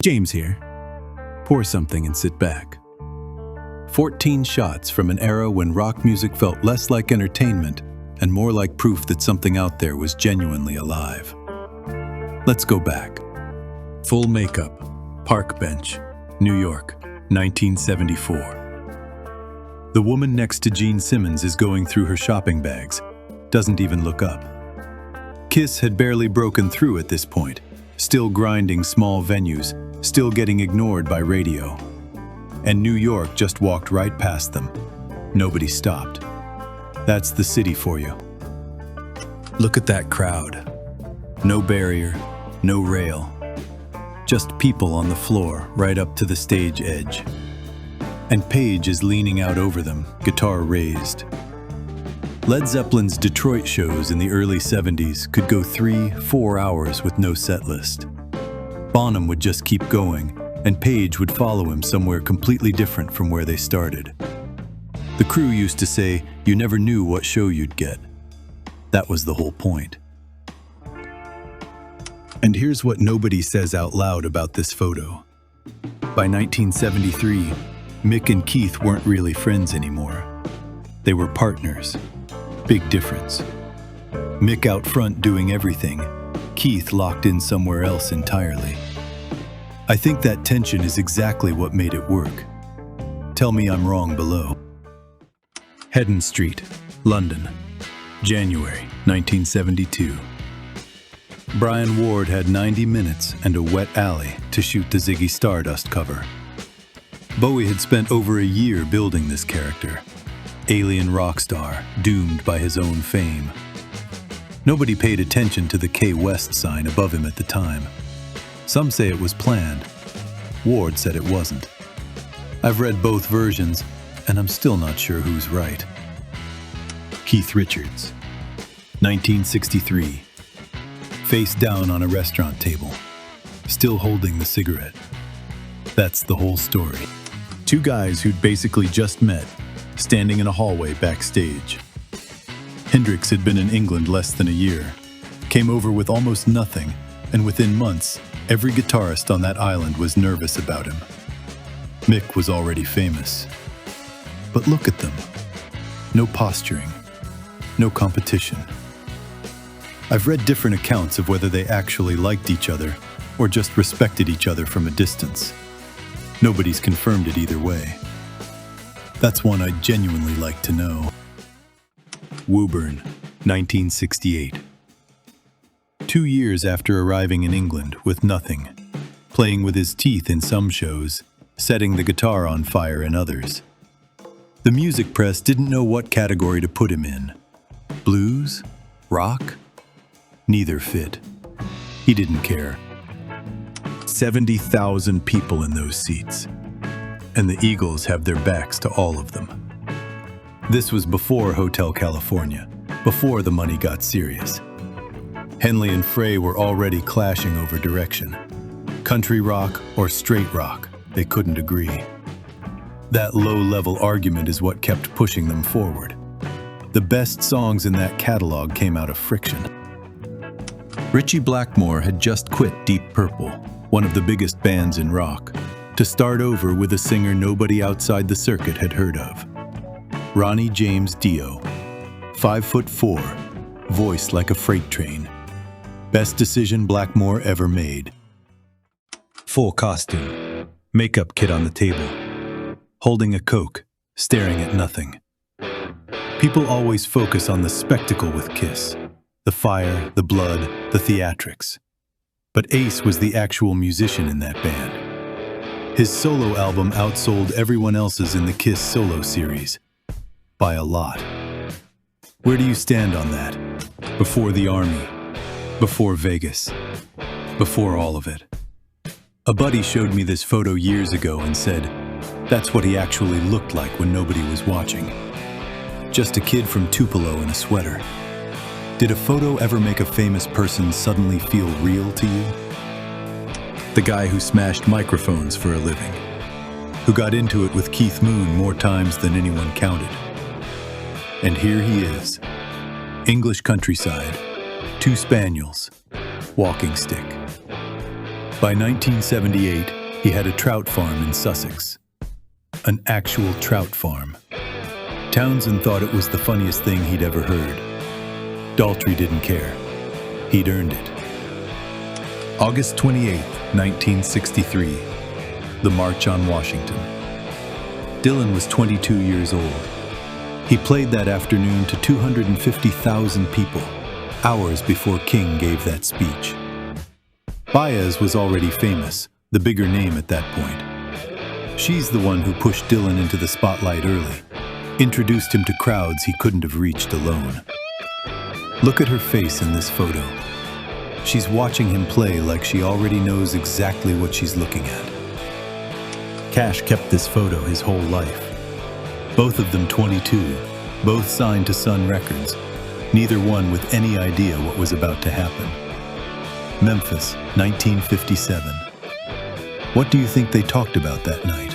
James here. Pour something and sit back. 14 shots from an era when rock music felt less like entertainment and more like proof that something out there was genuinely alive. Let's go back. Full Makeup, Park Bench, New York, 1974. The woman next to Gene Simmons is going through her shopping bags, doesn't even look up. Kiss had barely broken through at this point, still grinding small venues, still getting ignored by radio. And New York just walked right past them. Nobody stopped. That's the city for you. Look at that crowd. No barrier, no rail. Just people on the floor right up to the stage edge. And Page is leaning out over them, guitar raised. Led Zeppelin's Detroit shows in the early 70s could go 3-4 hours with no set list. Bonham would just keep going, and Page would follow him somewhere completely different from where they started. The crew used to say, you never knew what show you'd get. That was the whole point. And here's what nobody says out loud about this photo. By 1973, Mick and Keith weren't really friends anymore. They were partners. Big difference. Mick out front doing everything, Keith locked in somewhere else entirely. I think that tension is exactly what made it work. Tell me I'm wrong below. Hedden Street, London, January 1972. Brian Ward had 90 minutes and a wet alley to shoot the Ziggy Stardust cover. Bowie had spent over a year building this character. Alien rock star, doomed by his own fame. Nobody paid attention to the K West sign above him at the time. Some say it was planned. Ward said it wasn't. I've read both versions, and I'm still not sure who's right. Keith Richards, 1963. Face down on a restaurant table, still holding the cigarette. That's the whole story. Two guys who'd basically just met, standing in a hallway backstage. Hendrix had been in England less than a year, came over with almost nothing, and within months, every guitarist on that island was nervous about him. Mick was already famous. But look at them. No posturing, no competition. I've read different accounts of whether they actually liked each other or just respected each other from a distance. Nobody's confirmed it either way. That's one I'd genuinely like to know. Woburn, 1968. 2 years after arriving in England with nothing, playing with his teeth in some shows, setting the guitar on fire in others. The music press didn't know what category to put him in. Blues? Rock? Neither fit. He didn't care. 70,000 people in those seats. And the Eagles have their backs to all of them. This was before Hotel California, before the money got serious. Henley and Frey were already clashing over direction. Country rock or straight rock, they couldn't agree. That low-level argument is what kept pushing them forward. The best songs in that catalog came out of friction. Ritchie Blackmore had just quit Deep Purple, one of the biggest bands in rock, to start over with a singer nobody outside the circuit had heard of. Ronnie James Dio, 5'4", voice like a freight train. Best decision Blackmore ever made. Full costume, makeup kit on the table, holding a Coke, staring at nothing. People always focus on the spectacle with Kiss, the fire, the blood, the theatrics. But Ace was the actual musician in that band. His solo album outsold everyone else's in the Kiss solo series, by a lot. Where do you stand on that? Before the Army, before Vegas, before all of it. A buddy showed me this photo years ago and said, that's what he actually looked like when nobody was watching. Just a kid from Tupelo in a sweater. Did a photo ever make a famous person suddenly feel real to you? The guy who smashed microphones for a living, who got into it with Keith Moon more times than anyone counted. And here he is, English countryside, 2 spaniels, walking stick. By 1978, he had a trout farm in Sussex. An actual trout farm. Townsend thought it was the funniest thing he'd ever heard. Daltrey didn't care. He'd earned it. August 28, 1963. The March on Washington. Dylan was 22 years old. He played that afternoon to 250,000 people, hours before King gave that speech. Baez was already famous, the bigger name at that point. She's the one who pushed Dylan into the spotlight early, introduced him to crowds he couldn't have reached alone. Look at her face in this photo. She's watching him play like she already knows exactly what she's looking at. Cash kept this photo his whole life. Both of them 22, both signed to Sun Records, neither one with any idea what was about to happen. Memphis, 1957. What do you think they talked about that night?